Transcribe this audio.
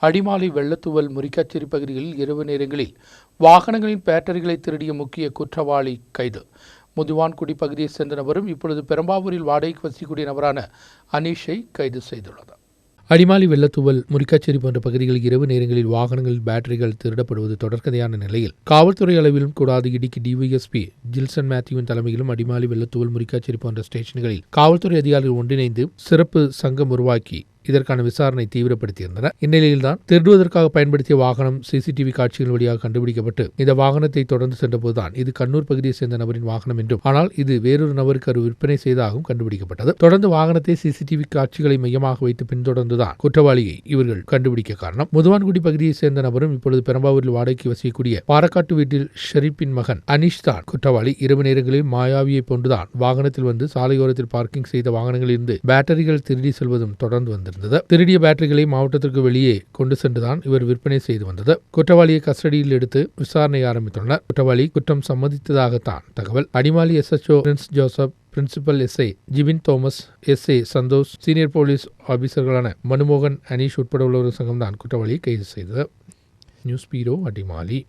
அடிமாலி வெள்ளத்துவல் முரிக்காச்சேரி பகுதிகளில் இரவு நேரங்களில் வாகனங்களின் பேட்டரிகளை திருடிய முக்கிய குற்றவாளி கைது. முதிவான்குடி பகுதியைச் சேர்ந்த நபரும் இப்பொழுது பெரம்பாவூரில் வாடகைக்கு வசிக்கக்கூடிய நபரான அனீஷை கைது செய்துள்ளது. அடிமாலி வெள்ளத்துவல் முரிக்காச்சேரி போன்ற பகுதிகளில் இரவு நேரங்களில் வாகனங்களில் பேட்டரிகள் திருடப்படுவது தொடர்கதையான நிலையில் காவல்துறை அளவிலும் கூடாது இடிக்கு டிஒய்எஸ்பி ஜில்சன் மேத்யூவின் தலைமையிலும் அடிமாலி வெள்ளத்துவல் முரிக்காச்சேரி போன்ற ஸ்டேஷன்களில் காவல்துறை அதிகாரிகள் ஒன்றிணைந்து சிறப்பு சங்கம் உருவாக்கி இதற்கான விசாரணை தீவிரப்படுத்தியிருந்தனர். இந்நிலையில்தான் திருடுவதற்காக பயன்படுத்திய வாகனம் சிசிடிவி காட்சிகள் வழியாக கண்டுபிடிக்கப்பட்டு இந்த வாகனத்தை தொடர்ந்து சென்றபோதுதான் இது கண்ணூர் பகுதியைச் சேர்ந்த நபரின் வாகனம் என்றும் ஆனால் இது வேறொரு நபருக்கு அது விற்பனை செய்ததாகவும் கண்டுபிடிக்கப்பட்டது. தொடர்ந்து வாகனத்தை சிசிடிவி காட்சிகளை மையமாக வைத்து பின்தொடர்ந்துதான் குற்றவாளியை இவர்கள் கண்டுபிடிக்க காரணம். முதுவான்குடி பகுதியைச் சேர்ந்த நபரும் இப்பொழுது பெரம்பாவூரில் வாடகைக்கு வசிக்கக்கூடிய பாரக்காட்டு வீட்டில் ஷெரீப்பின் மகன் அனீஷ் தான் குற்றவாளி. இரவு நேரங்களில் மாயாவியை போன்றுதான் வாகனத்தில் வந்து சாலையோரத்தில் பார்க்கிங் செய்த வாகனங்களில் இருந்து பேட்டரிகள் திருடி செல்வதும் தொடர்ந்து வந்தது. திருடிய பேட்டரிகளை மாவட்டத்திற்கு வெளியே கொண்டு சென்றுதான் இவர் விற்பனை செய்து வந்தது. குற்றவாளியை கஸ்டடியில் எடுத்து விசாரணை ஆரம்பித்துள்ளனர். குற்றவாளி குற்றம் சம்மதித்ததாகத்தான் தகவல். Adimali SHO Prince Joseph, principal SA Jibin Thomas, SA Santhosh, senior police ஆபீசர்களான மனுமோகன், அனீஷ் உட்பட உள்ளவர் சங்கம்தான் குற்றவாளியை கைது செய்தது. News bureau, Adimali.